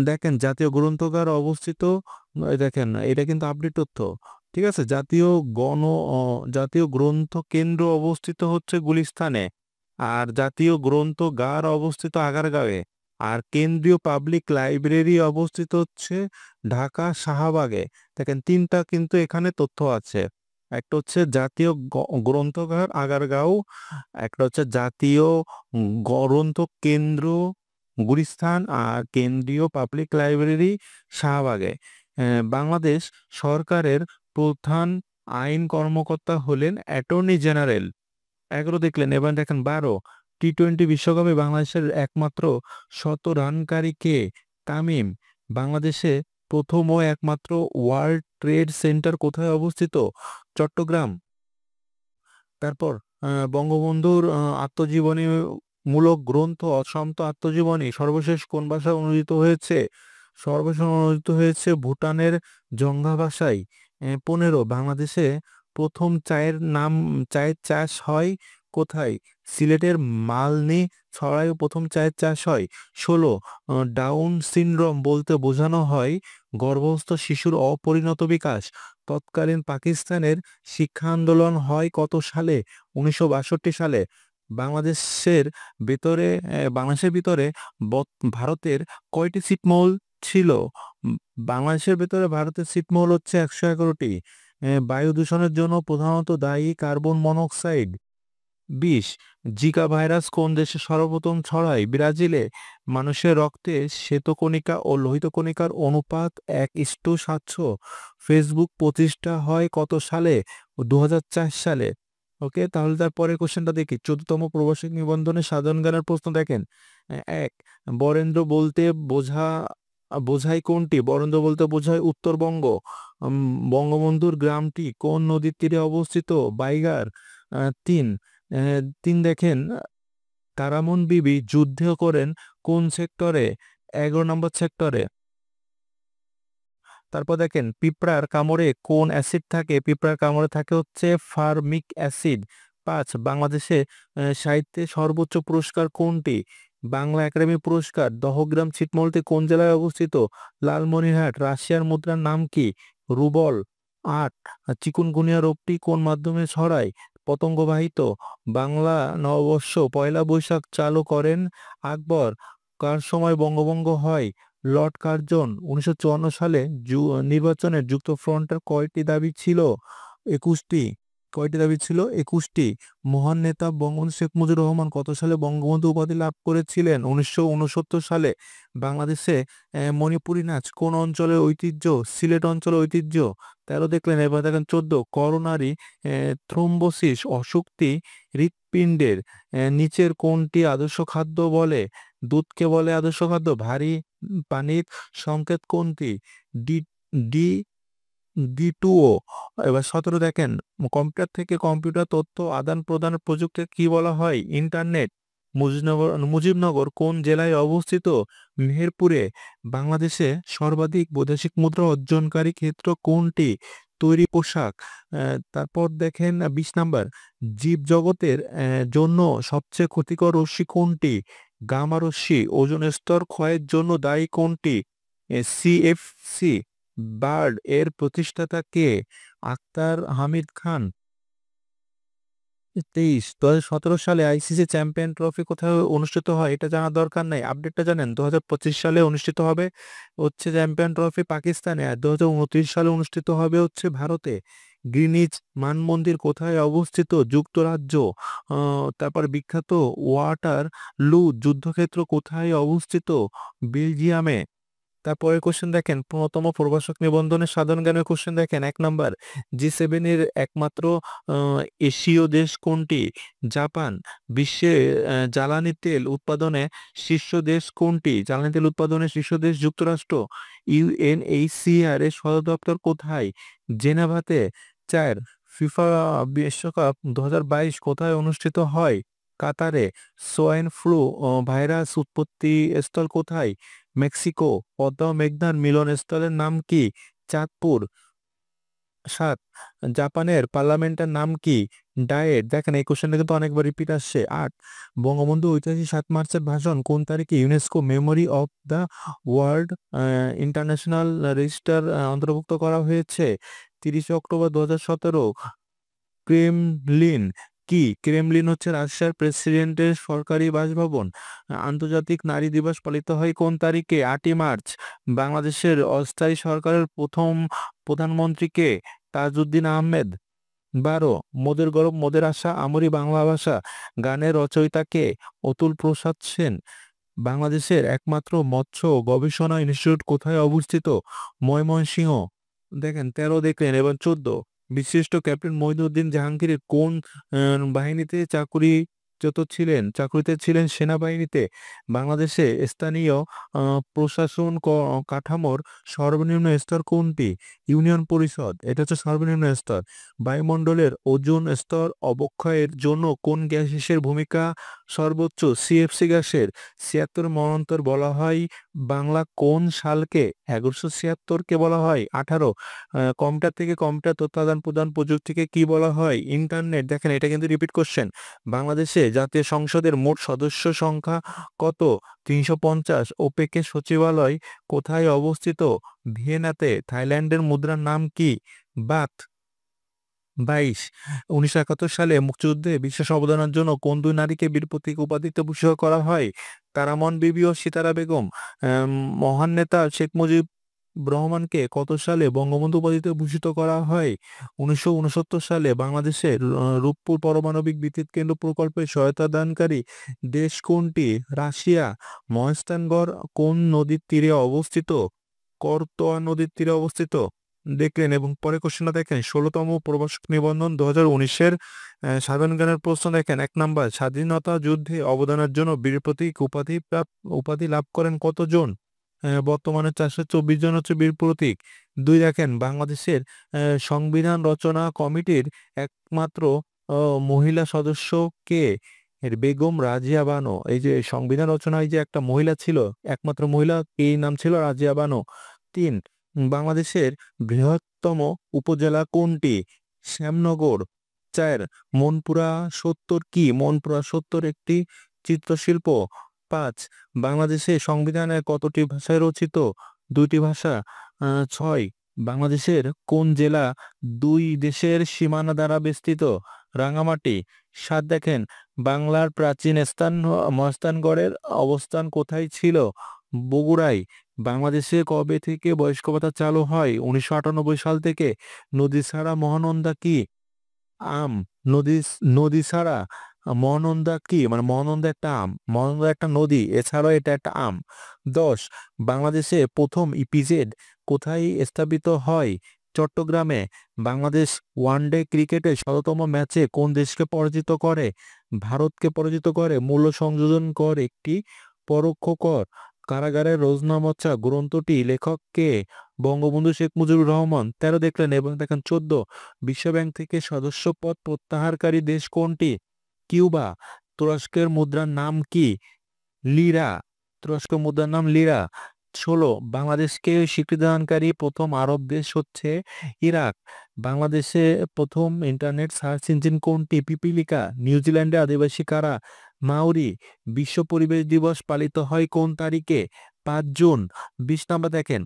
দেখেন জাতীয় গ্রন্থাগার অবস্থিত, দেখেন এটা কিন্তু আপডেট তথ্য। ঠিক আছে, জাতীয় গ্রন্থ কেন্দ্র অবস্থিত হচ্ছে গুলিস্তানে, আর জাতীয় গ্রন্থাগার অবস্থিত আগারগাঁওয়ে, আর কেন্দ্রীয় পাবলিক লাইব্রেরি অবস্থিত হচ্ছে ঢাকা শাহবাগে। দেখেন তিনটা কিন্তু এখানে তথ্য আছে, একটা হচ্ছে জাতীয় গ্রন্থাগার আগারগাঁও, একটা হচ্ছে জাতীয় গ্রন্থ কেন্দ্র গুলিস্তান, আর কেন্দ্রীয় পাবলিক লাইব্রেরি শাহবাগে। বাংলাদেশ সরকারের প্রধান আইন কর্মকর্তা হলেন অ্যাটর্নি জেনারেল। 11 দেখলেন, এবার দেখেন 12, টি-20 বিশ্বকাপে বাংলাদেশের একমাত্র শতরানকারী কে? তামিম। বাংলাদেশে প্রথম ও একমাত্র ওয়ার্ল্ড ট্রেড সেন্টার কোথায় অবস্থিত? চট্টগ্রাম। তারপর বঙ্গবন্ধুর আত্মজীবনী মূলক গ্রন্থ অসন্ত আত্মজীবনী সর্বশেষ কোন ভাষায় অনুদিত হয়েছে? সর্বশেষ অনুদিত হয়েছে ভুটানের জঙ্গা ভাষায়। 15, বাংলাদেশে প্রথম চায়ের চাষ হয় কোথায়? সিলেটের মালনী ছড়ায় প্রথম চায়ের চাষ হয়। 16, ডাউন সিনড্রোম বলতে বোঝানো হয় গর্ভস্থ শিশুর অপরিণত বিকাশ। তৎকালীন পাকিস্তানের শিক্ষা আন্দোলন হয় কত সালে? 1962 সালে। বাংলাদেশের ভিতরে ভারতের কয়টি ছিটমহল ছিল? বাংলাদেশের ভিতরে ভারতের ছিটমহল হচ্ছে 111টি। বায়ু দূষণের জন্য প্রধানত দায়ী কার্বন মনোক্সাইড। 20, জিকা ভাইরাস কোন দেশে সর্বপ্রথম ছড়ায়? ব্রাজিলে। মানুষের রক্তে শ্বেতকণিকা ও লোহিত কণিকার অনুপাত 1:700। ফেসবুক প্রতিষ্ঠা হয় কত সালে? 2004 সালে। ওকে, তাহলে তারপরে কোশ্চেনটা দেখি। 14তম প্রবাসী নিবন্ধনে সাধারণ জ্ঞানের প্রশ্ন দেখেন। 1, বরেন্দ্র বলতে বোঝায় কোনটি? বরেন্দ্র বলতে বোঝায় উত্তরবঙ্গ। বঙ্গবন্ধুর গ্রামটি কোন নদীর তীরে অবস্থিত? বাইগার। 3, 3 দেখেন, তারামন বিবি যুদ্ধ করেন কোন সেক্টরে? 11 নম্বর সেক্টরে। তারপর দেখেন, পিঁপড়ার কামড়ে কোন অ্যাসিড থাকে? পিঁপড়ার কামড়ে থাকে হচ্ছে ফার্মিক অ্যাসিড। 5, বাংলাদেশে সাহিত্যে সর্বোচ্চ পুরস্কার কোনটি? বাংলা একাডেমি পুরস্কার। দহগ্রাম ছিটমহলটি কোন জেলায় অবস্থিত? লালমনিরহাট। রাশিয়ার মুদ্রার নাম কি? রুবল। 8, চিকুনগুনিয়া রোগটি কোন মাধ্যমে ছড়ায়? পতঙ্গবাহিত। বাংলা নববর্ষ পয়লা বৈশাখ চালু করেন আকবর। কার সময় বঙ্গভঙ্গ হয়? Lord Curzon. 1954 সালে নির্বাচনে যুক্তফ্রন্টের কয়টি দাবি ছিল? 21টি। কয়টি দাবি ছিল? 21টি। মহান নেতা বঙ্গবন্ধু শেখ মুজিবুর রহমান কত সালে বঙ্গবন্ধু উপাধি লাভ করেছিলেন? 1969 সালে। বাংলাদেশে মণিপুরী নাচ কোন অঞ্চলের ঐতিহ্য? সিলেট অঞ্চলের ঐতিহ্য। 13 দেখলেন, এবার দেখেন 14, করোনারি থ্রোম্বোসিস অসুখটি হৃৎপিণ্ডের নিচের কোনটি আদর্শ খাদ্য বলে? দুধকে বলে আদর্শ খাদ্য। ভারী পানির সংকেত কোনটি? D D D2O। এবার 17 দেখেন, কম্পিউটার থেকে কম্পিউটার তথ্য আদান প্রদানের প্রযুক্তিকে কি বলা হয়? ইন্টারনেট। মুজিবনগর কোন জেলায় অবস্থিত? মেহেরপুরে। বাংলাদেশে সর্বাধিক বৈদেশিক মুদ্রা অর্জনকারী ক্ষেত্র কোনটি? তৈরি পোশাক। তারপর দেখেন 20 নাম্বার, জীবজগতের জন্য সবচেয়ে ক্ষতিকর রশ্মি কোনটি? গামা রশ্মি। ওজোন স্তর ক্ষয়ের জন্য দায়ী কোনটি? CFC। বার্ড এর প্রতিষ্ঠাতা কে? আখতার হামিদ খান। 2017 সালে আইসিসি চ্যাম্পিয়ন ট্রফি কোথায় অনুষ্ঠিত হয়? এটা জানার দরকার নাই, আপডেটটা জানেন। 2025 সালে অনুষ্ঠিত হবে হচ্ছে চ্যাম্পিয়ন ট্রফি পাকিস্তানে, আর 2029 সালে অনুষ্ঠিত হবে হচ্ছে ভারতে। গ্রিনিচ মানমন্দির কোথায় অবস্থিত? যুক্তরাজ্য। তারপর বিখ্যাত ওয়াটার লু যুদ্ধক্ষেত্র কোথায় অবস্থিত? বেলজিয়ামে। তারপরের কোশ্চেন দেখেন, 15তম প্রভাষক নিবন্ধনের সাধারণ জ্ঞানের কোশ্চেন দেখেন। 1 নাম্বার, G7 এর একমাত্র এশীয় দেশ কোনটি? জাপান। বিশ্বে জ্বালানি তেল উৎপাদনে শীর্ষ দেশ কোনটি? জ্বালানি তেল উৎপাদনে শীর্ষ দেশ যুক্তরাষ্ট্র। ইউএনএইচসিআর এর সদর দপ্তর কোথায়? জেনেভাতে। 4, ফিফা বিশ্বকাপ 2022 কোথায় অনুষ্ঠিত হয়? কাতারে। সোয়াইন ফ্লু ভাইরাস উৎপত্তি স্থল কোথায়? মেক্সিকো। পদ্মা ও মেঘনার মিলনস্থলের নাম কি? চাঁদপুর। 7, জাপানের পার্লামেন্টের নাম কি? ডায়েট। দেখেন এই কোশ্চেনটা কিন্তু অনেকবার রিপিট আসছে। 8, বঙ্গবন্ধু ঐতিহাসিক 7 মার্চের ভাষণ কোন তারিখে UNESCO memory of the world international register অন্তর্ভুক্ত করা হয়েছে? 30 অক্টোবর 2017। ক্রেমলিন কি? ক্রেমলিন হচ্ছে রাশিয়ার প্রেসিডেন্টের সরকারি বাসভবন। আন্তর্জাতিক নারী দিবস পালিত হয় কোন তারিখে? 8ই মার্চ। বাংলাদেশের অস্থায়ী সরকারের প্রথম প্রধানমন্ত্রী কে? তাজউদ্দিন আহমেদ। 12, মোদের গরব মোদের আশা আমরি বাংলা ভাষা গানের রচয়িতা কে? অতুল প্রসাদ সেন। বাংলাদেশের একমাত্র মৎস্য গবেষণা ইনস্টিটিউট কোথায় অবস্থিত? ময়মনসিংহ। দেখেন 13 দেখলেন। এবার 14, বিশিষ্ট ক্যাপ্টেন মঈনুদ্দিন জাহাঙ্গীর কোন বাহিনীতে চাকুরিতে ছিলেন সেনাবাহিনীতে। বাংলাদেশে স্থানীয় প্রশাসন কাঠামোর সর্বনিম্ন স্তর কোনটি? ইউনিয়ন পরিষদ। এটা হচ্ছে সর্বনিম্ন স্তর। বায়ুমণ্ডলের ওজোন স্তর অবক্ষয়ের জন্য কোন গ্যাসের ভূমিকা সর্বোচ্চ? সিএফসি গ্যাসের। 76 মন্বন্তর বলা হয় বাংলা কোন সালকে? 1176 বলা হয়। 18, কম্পিউটার থেকে কম্পিউটার তথ্য আদান প্রদান প্রযুক্তিকে কি বলা হয়? ইন্টারনেট। দেখেন এটা কিন্তু রিপিট কোশ্চেন। বাংলাদেশে জাতীয় সংসদের মোট সদস্য সংখ্যা কত? 350। ওপেকের সচিবালয় কোথায় অবস্থিত? ভিয়েনাতে। থাইল্যান্ডের মুদ্রার নাম কি? বাথ। 22, 1971 সালে মুক্তিযুদ্ধে বিশেষ অবদানের জন্য কোন দুই নারীকে বীর প্রতীক উপাধিতে ভূষিত করা হয়? তারামন বিবি ও সিতারা বেগম। মহান নেতা শেখ মুজিব রহমানকে কত সালে বঙ্গবন্ধু উপাধিতে ভূষিত করা হয়? 1969 সালে। বাংলাদেশের রূপপুর পারমাণবিক বিদ্যুৎ কেন্দ্র প্রকল্পে সহায়তা দানকারী দেশ কোনটি? রাশিয়া। মহেস্থানগড় কোন নদীর তীরে অবস্থিত? করতোয়া নদীর তীরে অবস্থিত। দেখলেন। এবং পরে কোশ্চেনটা দেখেন, 16তম প্রভাষক নিবন্ধন 2019-এর সাধারণ জ্ঞানের প্রশ্ন দেখেন। 1 নাম্বার, স্বাধীনতা যুদ্ধে অবদানের জন্য বীর প্রতীক উপাধি লাভ করেন কতজন? বর্তমানে 424 জন হচ্ছে বীর প্রতীক। 2, দেখেন বাংলাদেশের সংবিধান রচনা কমিটির একমাত্র মহিলা সদস্য কে? এর বেগম রাজিয়া বানো। এই যে সংবিধান রচনায় যে একটা মহিলা ছিল, একমাত্র মহিলা, এই নাম ছিল রাজিয়া বানো। 3, বাংলাদেশের বৃহত্তম উপজেলা কোনটি? শ্যামনগর। 4, মনপুরা 70 কি? মনপুরা 70 একটি চিত্রশিল্প। 5, বাংলাদেশে সংবিধানের কতটি ভাষায় রচিত? 2টি ভাষা। 6, বাংলাদেশের কোন জেলা দুই দেশের সীমানা দ্বারা বেষ্টিত? রাঙামাটি। 7, দেখেন বাংলার প্রাচীন স্থান মহাস্থানগড়ের অবস্থান কোথায় ছিল? বগুড়ায়। বাংলাদেশে কবে থেকে বয়স্ক ভাতা চালু হয়? 1998 সাল থেকে। নদী ছাড়া মহানন্দা কি? আম। নদী নদী ছাড়া মহানন্দা কি? মানে মহানন্দা একটা আম, মহানন্দা একটা নদী, এছাড়াও এটা একটা আম। 10, বাংলাদেশে প্রথম ইপিজেড কোথায় স্থাপিত হয়? চট্টগ্রামে। বাংলাদেশ ওয়ানডে ক্রিকেটে 100তম ম্যাচে কোন দেশকে পরাজিত করে? ভারতকে পরাজিত করে। মূল্য সংযোজন কর একটি পরোক্ষ কর। কারাগারের রোজনামচা গ্রন্থটি লেখক কে? বঙ্গবন্ধু শেখ মুজিবুর রহমান। 13 দেখলেন। এবং দেখেন 14, বিশ্বব্যাংক থেকে সদস্যপদ প্রত্যাহারকারী দেশ কোনটি? কিউবা। তুরস্কের মুদ্রার নাম কি? লিরা। তুরস্কের মুদ্রার নাম লিরা। 16, বাংলাদেশকে স্বীকৃতিদানকারী প্রথম আরব দেশ হচ্ছে ইরাক। বাংলাদেশে প্রথম ইন্টারনেট সার্চ ইঞ্জিন কোনটি? পিপিলিকা। নিউজিল্যান্ডে আদিবাসী কারা? মাওরি। বিশ্ব পরিবেশ দিবস পালিত হয় কোন তারিখে? 5 জুন। 20 নাম্বার দেখেন,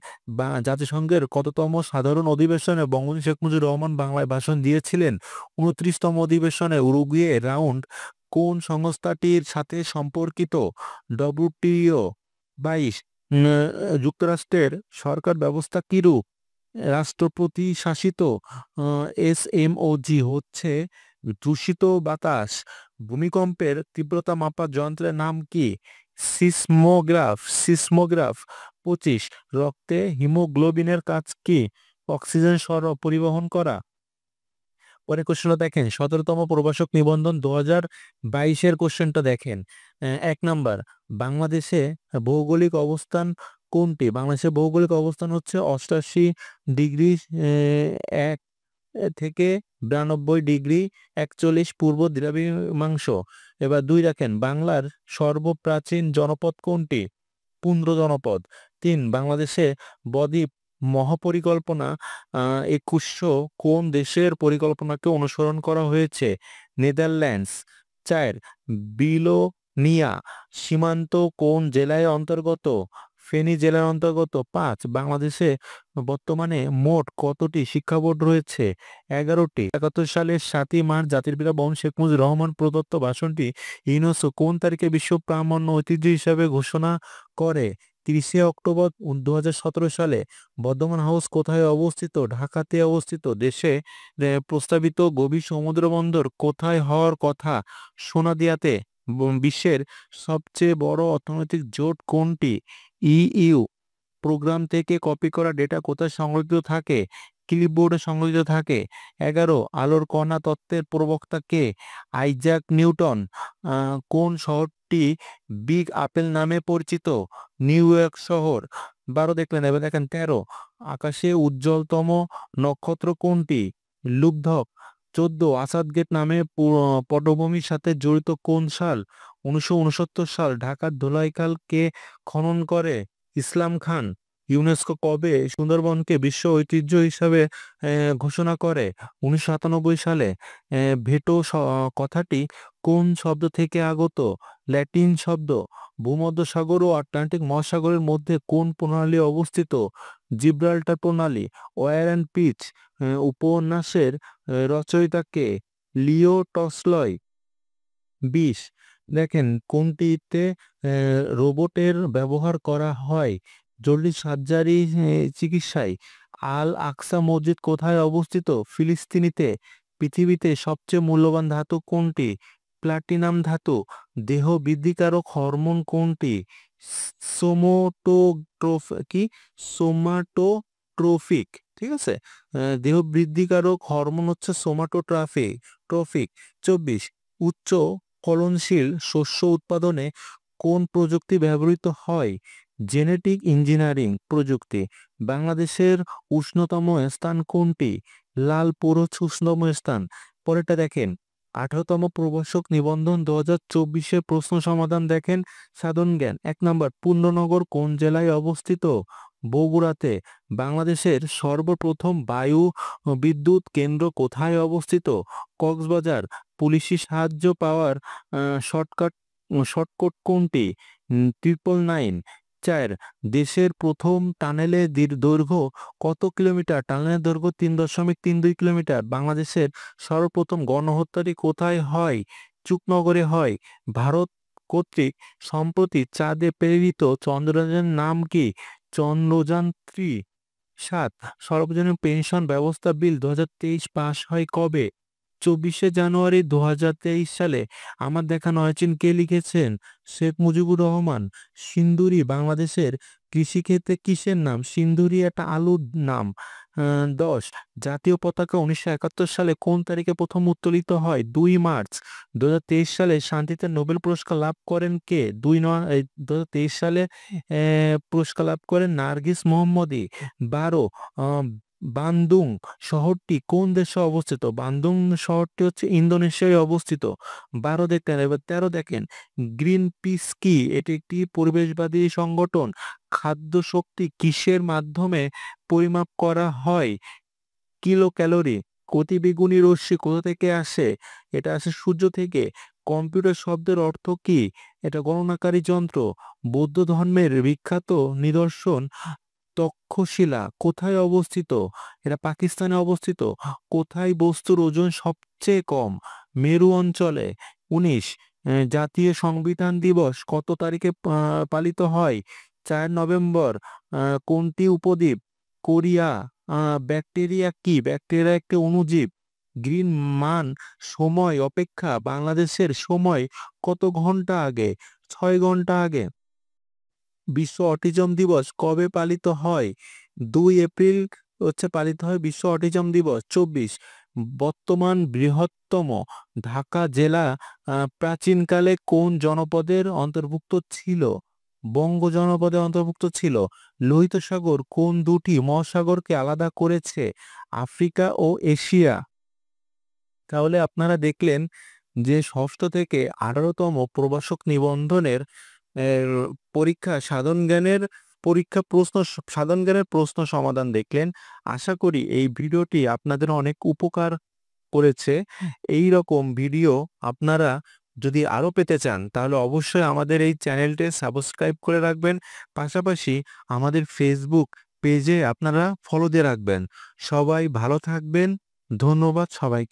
জাতিসংঘের কততম সাধারণ অধিবেশনে বঙ্গবন্ধু শেখ মুজিবুর রহমান বাংলায় ভাষণ দিয়েছিলেন? 29তম অধিবেশনে। উরুগুয়ে রাউন্ড কোন সংস্থাটির সাথে সম্পর্কিত? ডব্লিউটিও। 22, যুক্তরাষ্ট্রের সরকার ব্যবস্থা কিরূপ? রাষ্ট্রপতি শাসিত। SMOG হচ্ছে দূষিত বাতাস। ভূমিকম্পের তীব্রতা মাপার যন্ত্রের নাম কি? সিসমোগ্রাফ। 25, রক্তে হিমোগ্লোবিনের কাজ কি? অক্সিজেন পরিবহন করা। পরে কোশ্চেনটা দেখেন, 17তম প্রভাষক নিবন্ধন 2022-এর কোশ্চেনটা দেখেন। 1 নাম্বার, বাংলাদেশে ভৌগোলিক অবস্থান কোনটি? বাংলাদেশের ভৌগোলিক অবস্থান হচ্ছে 88 ডিগ্রি 1 থেকে 92 ডিগ্রি 41 পূর্ব দ্রাঘিমাংশ। এবার 2 রাখেন, বাংলার সর্বপ্রাচীন জনপদ কোনটি? পুন্দ্র জনপদ। 3, বাংলাদেশে বদ্বীপ মহাপরিকল্পনা 2100 কোন দেশের পরিকল্পনাকে অনুসরণ করা হয়েছে? নেদারল্যান্ডস। 4, বিলোনিয়া সীমান্ত কোন জেলার অন্তর্গত? ফেনী জেলার অন্তর্গত। 5, বাংলাদেশে বর্তমানে মোট কতটি শিক্ষা বোর্ড রয়েছে? 11টি। 71 সালের 7ই মার্চ জাতির পিতা বঙ্গবন্ধু শেখ মুজিবুর রহমান প্রদত্ত ভাষণটি ইউনেস্কো কোন তারিখে বিশ্ব প্রামাণ্য ঐতিহ্য হিসাবে ঘোষণা করে? 30শে অক্টোবর 2017 সালে। বর্ধমান হাউস কোথায় অবস্থিত? ঢাকাতে অবস্থিত। দেশে প্রস্তাবিত গভীর সমুদ্র বন্দর কোথায় হওয়ার কথা? সোনাদিয়াতে। বিশ্বের সবচেয়ে বড় অর্থনৈতিক জোট কোনটি? EU। প্রোগ্রাম থেকে কপি করা ডেটা কোথায় সংরক্ষিত থাকে? ক্লিপবোর্ডে সংরক্ষিত থাকে। 11, আলোর কণা তত্ত্বের প্রবক্তা কে? Isaac Newton. কোন শহরটি বিগ আপেল নামে পরিচিত? নিউ ইয়র্ক শহর। 12 দেখলেন। এবার দেখেন 13, আকাশে উজ্জ্বলতম নক্ষত্র কোনটি? লুব্ধক। 14, আসাদ গেট নামে পটভূমির সাথে জড়িত কোন সাল? 1969 সাল। ঢাকার ধোলাইখাল কে খনন করে? ইসলাম খান। ইউনেস্কো কবে সুন্দরবনকে বিশ্ব ঐতিহ্য হিসাবে ঘোষণা করে? 1997 সালে। ভেটো কথাটি কোন শব্দ থেকে আগত? ল্যাটিন শব্দ। ভূমধ্যসাগর ও আটলান্টিক মহাসাগরের মধ্যে কোন প্রণালী অবস্থিত? জিব্রাল্টার প্রণালী। ওয়ার অ্যান্ড পিচ উপন্যাসের রচয়িতা কে? Leo Tolstoy. 20, দেখেন কোনটিতে রোবটের ব্যবহার করা হয়? জরুরি সার্জারি চিকিৎসায়। আল আকসা মসজিদ কোথায় অবস্থিত? ফিলিস্তিনিতে। পৃথিবীতে সবচেয়ে মূল্যবান ধাতু কোনটি? প্লাটিনাম ধাতু। দেহ বৃদ্ধিকারক হরমোন কোনটি? সোমাটোট্রফিক। ঠিক আছে। দেহ বৃদ্ধিকারক হরমোন হচ্ছে সোমাটোট্রফিক। 24, উচ্চ ফলনশীল শস্য উৎপাদনে কোন প্রযুক্তি ব্যবহৃত হয়? জেনেটিক ইঞ্জিনিয়ারিং প্রযুক্তি। বাংলাদেশের উষ্ণতম স্থান কোনটি? লালপুর হচ্ছে উষ্ণতম স্থান। পরেরটা দেখেন, 18তম প্রভাষক নিবন্ধন 2024-এর প্রশ্ন সমাধান দেখেন। সাধারণ জ্ঞান। 1 নাম্বার, পূর্ণনগর কোন জেলায় অবস্থিত? বগুড়াতে। বাংলাদেশের সর্বপ্রথম বায়ু বিদ্যুৎ কেন্দ্র কোথায় অবস্থিত? কক্সবাজার। পুলিশি সাহায্য পাওয়ার শর্টকাট কোনটি? 999। 4, দেশের প্রথম টানেলের দৈর্ঘ্য কত কিলোমিটার? টানেলের দৈর্ঘ্য 3.32 কিলোমিটার। বাংলাদেশের সর্বপ্রথম গণহত্যাটি কোথায় হয়? চুকনগরে হয়। ভারত কর্তৃক সম্প্রতি চাঁদে প্রেরিত চন্দ্রযানের নাম কি? চন্দ্রযান-3। 7, সর্বজনীন পেনশন ব্যবস্থা বিল 2023 পাস হয় কবে? 24শে জানুয়ারি 2023 সালে। আমার দেখা নয়চিন কে লিখেছেন? শেখ মুজিবুর রহমান। সিন্দুরি বাংলাদেশের কৃষিক্ষেত্রে কিসের নাম? সিন্দুরি একটা আলুর নাম। 10, জাতীয় পতাকা 1971 সালে কোন তারিখে প্রথম উত্তোলিত হয়? 2 মার্চ। 2023 সালে শান্তিতে নোবেল পুরস্কার লাভ করেন কে? 2023 সালে পুরস্কার লাভ করেন নার্গিস মোহাম্মদী। 12, বান্দুং শহরটি কোন দেশে অবস্থিত? বান্দুং শহরটি হচ্ছে ইন্দোনেশিয়ায় অবস্থিত। 12 দেখতেন। এবার 13 দেখেন, গ্রিন পিস কি? এটি একটি পরিবেশবাদী সংগঠন। খাদ্য শক্তি কিসের মাধ্যমে পরিমাপ করা হয়? Kilo calorie. অতিবেগুনি রশ্মি কোথা থেকে আসে? এটা আসে সূর্য থেকে। কম্পিউটার শব্দের অর্থ কি? এটা গণনাকারী যন্ত্র। বৌদ্ধ ধর্মের বিখ্যাত নিদর্শন তক্ষশিলা কোথায় অবস্থিত? এটা পাকিস্তানে অবস্থিত। কোথায় বস্তুর ওজন সবচেয়ে কম? মেরু অঞ্চলে। ১৯ জাতীয় সংবিধান দিবস কত তারিখে পালিত হয়? ৪ নভেম্বর। কোনটি উপদ্বীপ? কোরিয়া। ব্যাকটেরিয়া কি? ব্যাকটেরিয়া একটি অণুজীব। গ্রিন মান সময় অপেক্ষা বাংলাদেশের সময় কত ঘন্টা আগে? ৬ ঘন্টা আগে। বিশ্ব অটিজম দিবস কবে পালিত হয়? ২ এপ্রিল পালিত হয় বিশ্ব অটিজম দিবস। ২৪ বর্তমান বৃহত্তম ঢাকা জেলা প্রাচীনকালে কোন জনপদের অন্তর্ভুক্ত ছিল? বঙ্গ জনপদের অন্তর্ভুক্ত ছিল। লোহিত সাগর কোন দুটি মহাসাগরকে আলাদা করেছে? আফ্রিকা ও এশিয়া। তাহলে আপনারা দেখলেন যে ষষ্ঠ থেকে ১৮তম প্রবাসক নিবন্ধনের এর পরীক্ষা সাধারণ জ্ঞানের প্রশ্ন সমাধান দেখলেন। আশা করি এই ভিডিওটি আপনাদের অনেক উপকার করেছে। এই রকম ভিডিও আপনারা যদি আরো পেতে চান তাহলে অবশ্যই আমাদের এই চ্যানেলটি সাবস্ক্রাইব করে রাখবেন। পাশাপাশি আমাদের ফেসবুক পেজে আপনারা ফলো দিয়ে রাখবেন। সবাই ভালো থাকবেন। ধন্যবাদ সবাইকে।